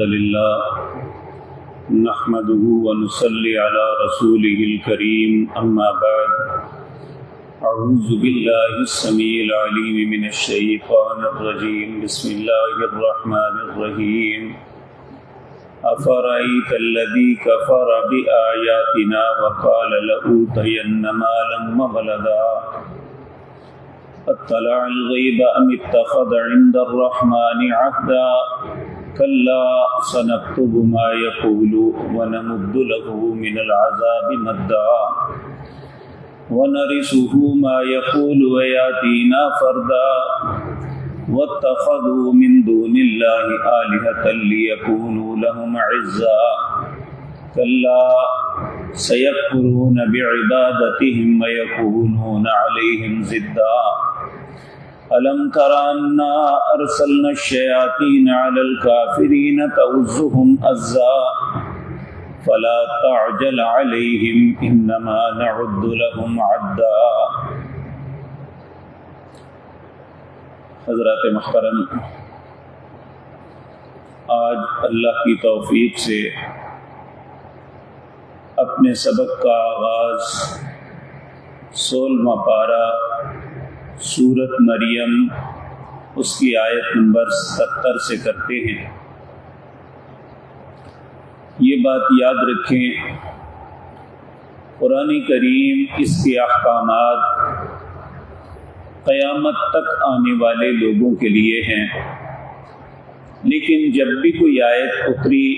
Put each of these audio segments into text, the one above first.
الحمد لله نحمده ونصلي على رسوله الكريم أما بعد أعوذ بالله السميع العليم من الشيطان الرجيم بسم الله الرحمن الرحيم أفرأيت الذي كفر بآياتنا وقال لأوتين مالا وولدا اطلع الغيب أم اتخذ عند الرحمن عهدا كلا سنكتب ما يقول ونمد له من العذاب مدا ونرثه ما يقول ويأتينا فردا واتخذوا من دون الله آلهة ليكونوا لهم عزا كلا سيكفرون بعبادتهم ويكونون عليهم ضدا ألم تر أنا أرسلنا الشياطين على الكافرين تؤزهم أزا فلا تعجل عليهم إنما نعد لهم عدا. حضرات محترم، آج اللہ کی توفیق سے اپنے سبق کا آغاز 16واں پارہ سورۃ مریم اس کی آیت نمبر 70 سے کرتے ہیں۔ یہ بات یاد رکھیں، قرآن کریم اس کے احکامات قیامت تک آنے والے لوگوں کے لیے ہیں، لیکن جب بھی کوئی آیت اتری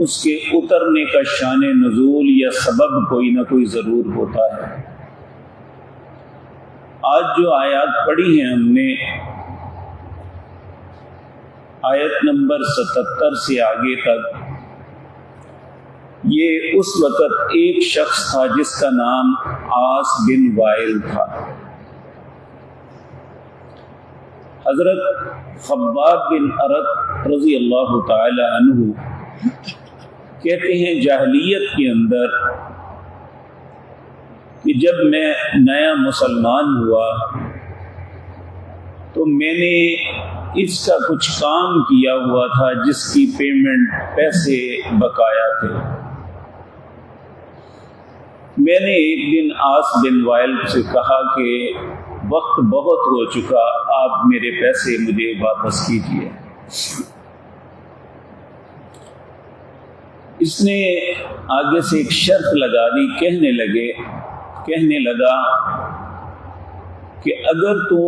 اس کے اترنے کا شان نزول یا سبب کوئی نہ کوئی ضرور ہوتا ہے۔ آج جو آیات پڑھی ہیں ہم نے، آیت نمبر 77 سے آگے تک، یہ اس وقت ایک شخص تھا جس کا نام عاص بن وائل تھا۔ حضرت خباب بن ارت رضی اللہ تعالی عنہ کہتے ہیں جاہلیت کے اندر کہ جب میں نیا مسلمان ہوا تو میں نے اس کا کچھ کام کیا ہوا تھا جس کی پیمنٹ پیسے بقایا تھے۔ میں نے ایک دن عاص بن وائل سے کہا کہ وقت بہت ہو چکا، آپ میرے پیسے مجھے واپس کیجیے۔ اس نے آگے سے ایک شرط لگا دی، کہنے لگا کہ اگر تو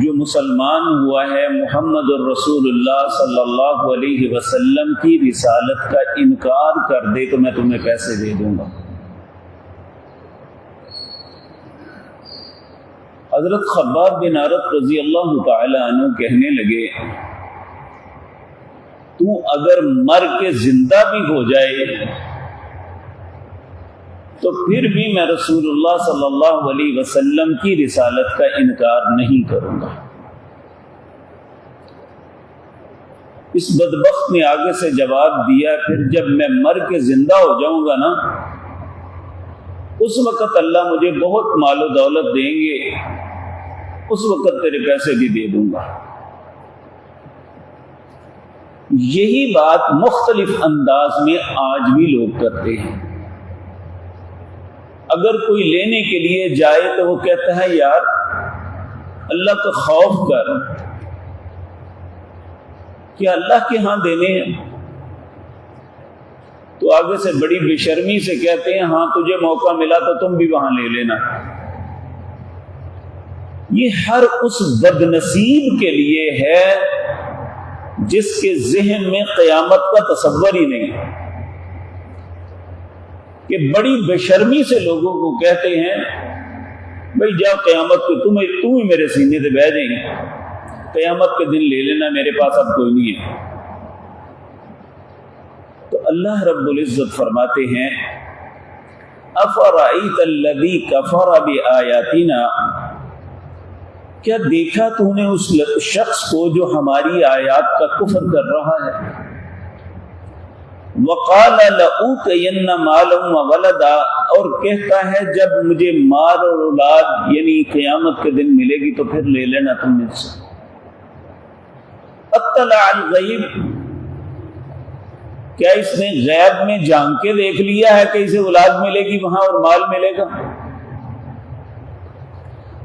جو مسلمان ہوا ہے محمد الرسول اللہ صلی اللہ علیہ وسلم کی رسالت کا انکار کر دے تو میں تمہیں پیسے دے دوں گا۔ حضرت خباب بن ارت رضی اللہ تعالی عنہ کہنے لگے تو اگر مر کے زندہ بھی ہو جائے تو پھر بھی میں رسول اللہ صلی اللہ علیہ وسلم کی رسالت کا انکار نہیں کروں گا۔ اس بدبخت نے آگے سے جواب دیا، پھر جب میں مر کے زندہ ہو جاؤں گا نا، اس وقت اللہ مجھے بہت مال و دولت دیں گے، اس وقت تیرے پیسے بھی دے دوں گا۔ یہی بات مختلف انداز میں آج بھی لوگ کرتے ہیں۔ اگر کوئی لینے کے لیے جائے تو وہ کہتا ہے یار اللہ کا خوف کر، کیا اللہ کے ہاں دینے ہیں؟ تو آگے سے بڑی بے شرمی سے کہتے ہیں ہاں تجھے موقع ملا تو تم بھی وہاں لے لینا۔ یہ ہر اس بد نصیب کے لیے ہے جس کے ذہن میں قیامت کا تصور ہی نہیں، کہ بڑی بے شرمی سے لوگوں کو کہتے ہیں بھئی جاؤ قیامت کو تم ہی میرے سینے سے بہ جائیں گے، قیامت کے دن لے لینا، میرے پاس اب کوئی نہیں ہے۔ تو اللہ رب العزت فرماتے ہیں افرأیت الذی کفر بآیاتنا، کیا دیکھا تو نے اس شخص کو جو ہماری آیات کا کفر کر رہا ہے؟ وقال لأوتین مالا وولدا، اور کہتا ہے جب مجھے مال اور اولاد یعنی قیامت کے دن ملے گی تو پھر لے لینا تم مجھ سے۔ اطلع الغیب، کیا اس نے غیب میں جان کے دیکھ لیا ہے کہ اسے اولاد ملے گی وہاں اور مال ملے گا؟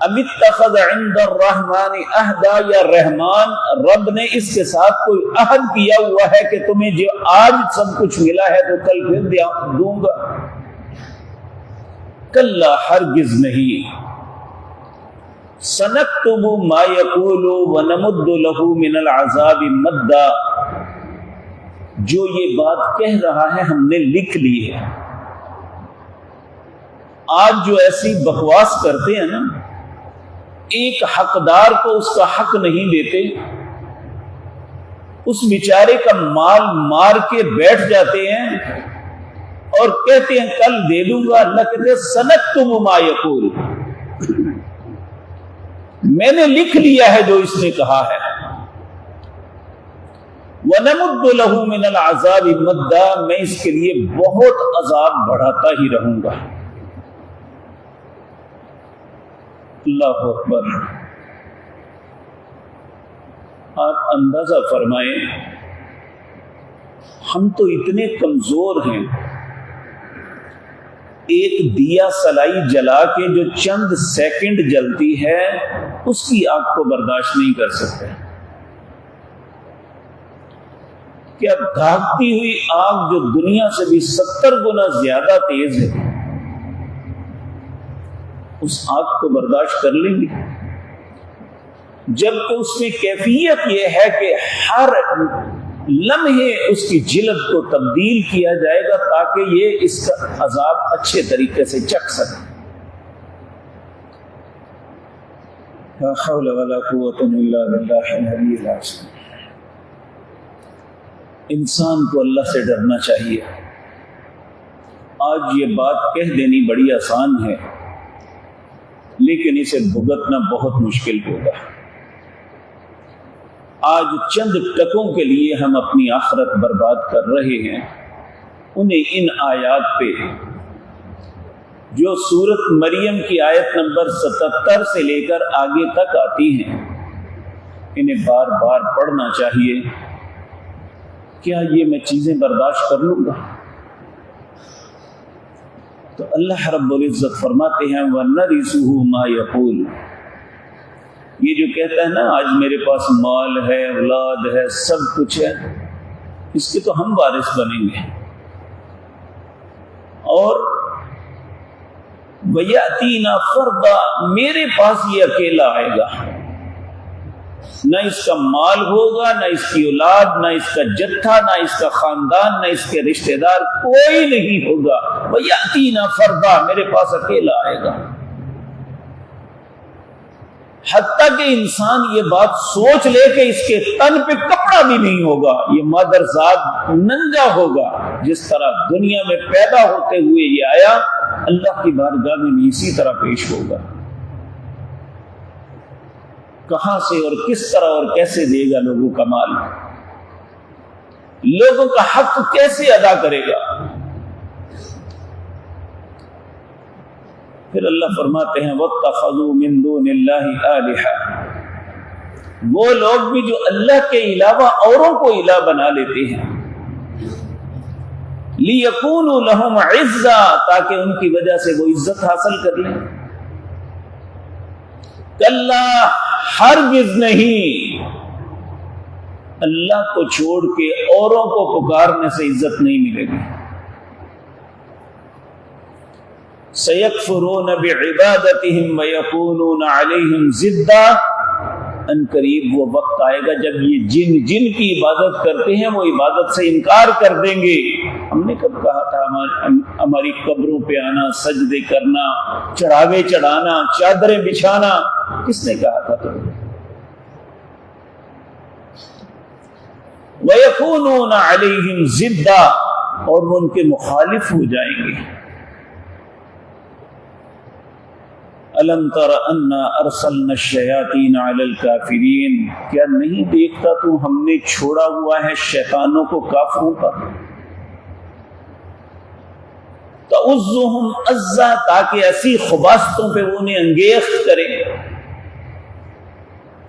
ام اتخذ عند الرحمن عہدا، یا رحمان رب نے اس کے ساتھ کوئی عہد کیا ہوا ہے کہ تمہیں جو آج سب کچھ ملا ہے تو کل پھر دوں گا؟ کلا، ہرگز نہیں۔ سنکتب ما یقول ونمد له من العذاب مدا، جو یہ بات کہہ رہا ہے ہم نے لکھ لی ہے۔ آج جو ایسی بکواس کرتے ہیں نا، ایک حقدار کو اس کا حق نہیں دیتے، اس بیچارے کا مال مار کے بیٹھ جاتے ہیں اور کہتے ہیں کل دے دوں گا۔ اللہ کہتے ہیں سنکتب ما یقول، میں نے لکھ لیا ہے جو اس نے کہا ہے۔ وَنَمُدُّ لَهُ مِنَ الْعَذَابِ مَدًّا، میں اس کے لیے بہت عذاب بڑھاتا ہی رہوں گا۔ اللہ اکبر۔ آپ اندازہ فرمائیں، ہم تو اتنے کمزور ہیں، ایک دیا سلائی جلا کے جو چند سیکنڈ جلتی ہے اس کی آگ کو برداشت نہیں کر سکتے۔ کیا دھاگتی ہوئی آگ جو دنیا سے بھی 70 گنا زیادہ تیز ہے، اس آگ کو برداشت کر لیں گے؟ جبکہ اس میں کیفیت یہ ہے کہ ہر لمحے اس کی جلد کو تبدیل کیا جائے گا تاکہ یہ اس کا عذاب اچھے طریقے سے چکھ سکے۔ لا حول ولا قوت الا باللہ العلی العظیم۔ انسان کو اللہ سے ڈرنا چاہیے۔ آج یہ بات کہہ دینی بڑی آسان ہے، لیکن اسے بھگتنا بہت مشکل ہوگا۔ آج چند ٹکوں کے لیے ہم اپنی آخرت برباد کر رہے ہیں۔ انہیں ان آیات پہ جو سورۃ مریم کی آیت نمبر 77 سے لے کر آگے تک آتی ہیں، انہیں بار بار پڑھنا چاہیے۔ کیا یہ میں چیزیں برداشت کر لوں گا؟ تو اللہ رب العزت فرماتے ہیں وَنَرِثُهُ مَا يَقُولُ، یہ جو کہتا ہے نا آج میرے پاس مال ہے، اولاد ہے، سب کچھ ہے، اس کے تو ہم وارث بنیں گے۔ اور وَيَأْتِينَا فَرْدًا، میرے پاس یہ اکیلا آئے گا، نہ اس کا مال ہوگا، نہ اس کی اولاد، نہ اس کا جتھا، نہ اس کا خاندان، نہ اس کے رشتہ دار، کوئی نہیں ہوگا۔ وَيَأْتِينَا فَرْدًا، میرے پاس اکیلا آئے گا۔ حتیٰ کہ انسان یہ بات سوچ لے کہ اس کے تن پہ کپڑا بھی نہیں ہوگا، یہ مادرزاد ننگا ہوگا، جس طرح دنیا میں پیدا ہوتے ہوئے یہ آیا، اللہ کی بارگاہ میں بھی اسی طرح پیش ہوگا۔ کہاں سے اور کس طرح اور کیسے دے گا لوگوں کا مال؟ لوگوں کا حق کیسے ادا کرے گا؟ پھر اللہ فرماتے ہیں وَاتَّخَذُوا مِن دُونِ اللَّهِ آلِهَةً، وہ لوگ بھی جو اللہ کے علاوہ اوروں کو الہ بنا لیتے ہیں، لِيَكُونُوا لَهُمْ عِزًّا، تاکہ ان کی وجہ سے وہ عزت حاصل کر لیں۔ کلا، ہرگز نہیں، اللہ کو چھوڑ کے اوروں کو پکارنے سے عزت نہیں ملے گی۔ سَيَكْفُرُونَ بِعِبَادَتِهِمْ وَيَكُونُونَ عَلَيْهِمْ ضِدًّا، ان قریب وہ وقت آئے گا جب یہ جن کی عبادت کرتے ہیں وہ عبادت سے انکار کر دیں گے۔ ہم نے کب کہا تھا ہماری قبروں پہ آنا، سجدے کرنا، چڑھاوے چڑھانا، چادریں بچھانا، کس نے کہا تھا تمہیں؟ وَيَكُونُونَ عَلَيْهِمْ ضِدًّا، اور وہ ان کے مخالف ہو جائیں گے۔ أَلَمْ تَرَ أَنَّا أَرْسَلْنَا الشَّيَاطِينَ عَلَى الْكَافِرِينَ، کیا نہیں دیکھتا تو ہم نے چھوڑا ہوا ہے شیطانوں کو کافروں پر، تَعُزُّهُمْ عَزًّا، تاکہ ایسی خباستوں پہ وہ انہیں انگیخت کریں۔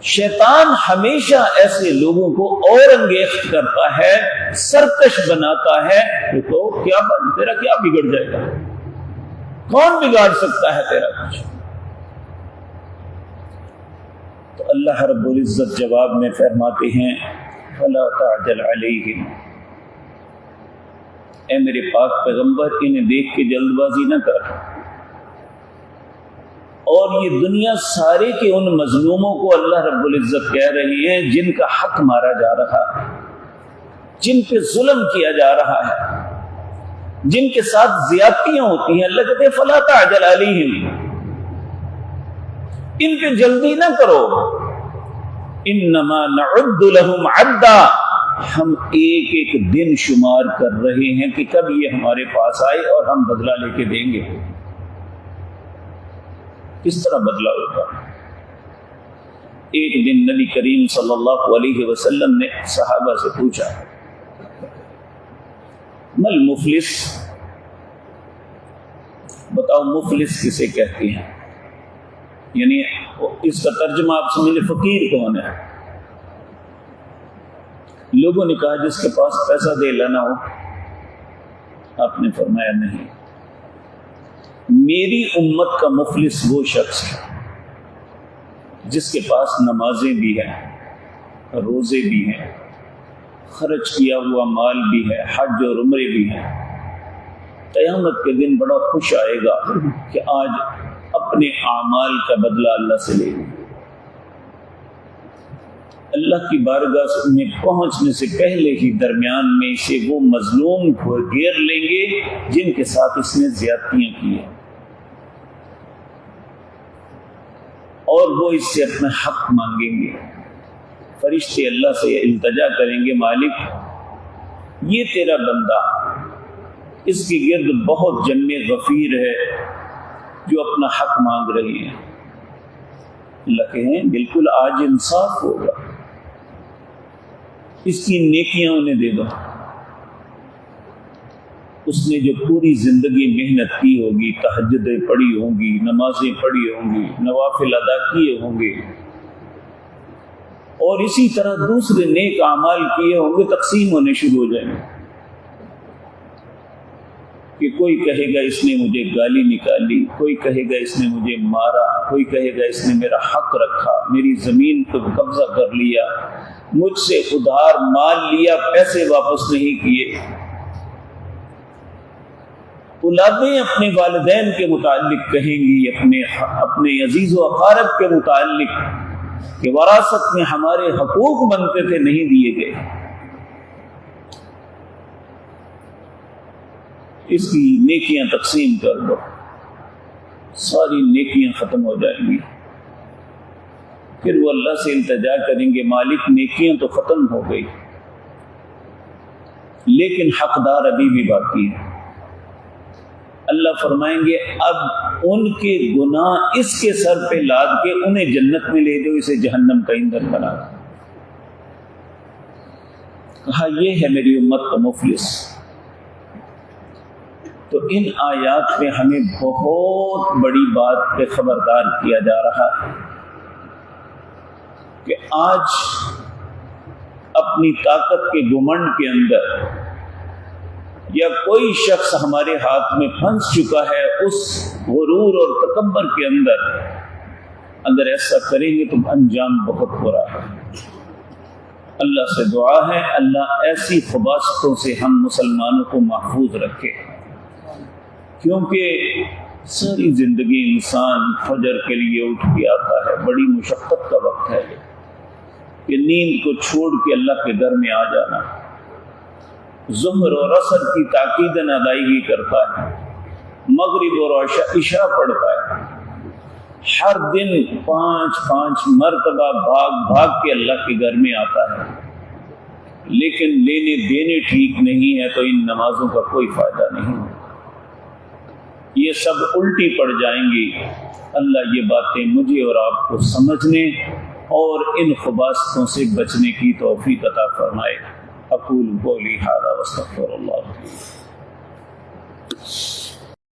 شیطان ہمیشہ ایسے لوگوں کو اور انگیخت کرتا ہے، سرکش بناتا ہے، تو کیا تیرا کیا بگڑ جائے گا؟ کون بگاڑ سکتا ہے تیرا کچھ؟ تو اللہ رب العزت جواب میں فرماتے ہیں فَلَا تَعْجَلْ عَلَيْهِمْ، اے میرے پاک پیغمبر انہیں دیکھ کے جلد بازی نہ کر۔ اور یہ دنیا سارے کے ان مظلوموں کو اللہ رب العزت کہہ رہی ہیں جن کا حق مارا جا رہا ہے، جن پہ ظلم کیا جا رہا ہے، جن کے ساتھ زیادتیاں ہوتی ہیں۔ اللہ کہتے ہیں فَلَا تَعْجَلْ عَلَيْهِمْ، ان پہ جلدی نہ کرو، انما نعد لهم عدا، ہم ایک ایک دن شمار کر رہے ہیں کہ کب یہ ہمارے پاس آئے اور ہم بدلہ لے کے دیں گے۔ کس طرح بدلہ ہوگا؟ ایک دن نبی کریم صلی اللہ علیہ وسلم نے صحابہ سے پوچھا مل مفلس، بتاؤ مفلس کسے کہتے ہیں؟ یعنی اس کا ترجمہ آپ سمجھیں فقیر کون ہے؟ لوگوں نے کہا جس کے پاس پیسہ دے لینا ہو۔ آپ نے فرمایا نہیں، میری امت کا مفلس وہ شخص ہے جس کے پاس نمازیں بھی ہیں، روزے بھی ہیں، خرچ کیا ہوا مال بھی ہے، حج اور عمرے بھی ہیں۔ قیامت کے دن بڑا خوش آئے گا کہ آج اپنے اعمال کا بدلہ اللہ سے لے گا۔ اللہ کی بارگاہ میں پہنچنے سے پہلے ہی درمیان میں اسے وہ مظلوم کو گھیر لیں گے جن کے ساتھ اس نے زیادتیاں کی ہیں، اور وہ اس سے اپنا حق مانگیں گے۔ فرشتے اللہ سے التجا کریں گے مالک یہ تیرا بندہ، اس کے گرد بہت جمع غفیر ہے جو اپنا حق مانگ رہی ہیں۔ اللہ کہیں بالکل آج انصاف ہوگا، اس کی نیکیاں انہیں دے دو۔ اس نے جو پوری زندگی محنت کی ہوگی، تہجدیں پڑھی ہوں گی، نمازیں پڑھی ہوں گی، نوافل ادا کیے ہوں گے، اور اسی طرح دوسرے نیک اعمال کیے ہوں گے، تقسیم ہونے شروع ہو جائیں گے کہ کوئی کہے گا اس نے مجھے گالی نکالی، کوئی کہے گا اس نے مجھے مارا، کوئی کہے گا اس نے میرا حق رکھا، میری زمین کو قبضہ کر لیا، مجھ سے ادھار مال لیا، پیسے واپس نہیں کیے۔ اولادیں اپنے والدین کے متعلق کہیں گی، اپنے عزیز و اقارب کے متعلق کہ وراثت میں ہمارے حقوق بنتے تھے نہیں دیے گئے۔ اس کی نیکیاں تقسیم کر دو، ساری نیکیاں ختم ہو جائیں گی۔ پھر وہ اللہ سے التجا کریں گے مالک نیکیاں تو ختم ہو گئی لیکن حقدار ابھی بھی باقی ہے۔ اللہ فرمائیں گے اب ان کے گناہ اس کے سر پہ لاد کے انہیں جنت میں لے دو، اسے جہنم کا ایندھن بنا۔ کہا یہ ہے میری امت کا مفلس۔ تو ان آیات میں ہمیں بہت بڑی بات پہ خبردار کیا جا رہا ہے کہ آج اپنی طاقت کے گھمنڈ کے اندر یا کوئی شخص ہمارے ہاتھ میں پھنس چکا ہے، اس غرور اور تکبر کے اندر ایسا کریں گے تو انجام بہت برا ہے۔ اللہ سے دعا ہے اللہ ایسی خباثتوں سے ہم مسلمانوں کو محفوظ رکھے، کیونکہ ساری زندگی انسان فجر کے لیے اٹھ کے آتا ہے، بڑی مشقت کا وقت ہے کہ نیند کو چھوڑ کے اللہ کے در میں آ جانا، ظہر اور عصر کی تاکیدن ادائیگی کرتا ہے، مغرب اور عشاء پڑھتا ہے، ہر دن 5 مرتبہ بھاگ کے اللہ کے گھر میں آتا ہے، لیکن لینے دینے ٹھیک نہیں ہے تو ان نمازوں کا کوئی فائدہ نہیں، یہ سب الٹی پڑ جائیں گی۔ اللہ یہ باتیں مجھے اور آپ کو سمجھنے اور ان خباثتوں سے بچنے کی توفیق عطا فرمائے۔ اقول قولی ھذا واستغفر اللہ۔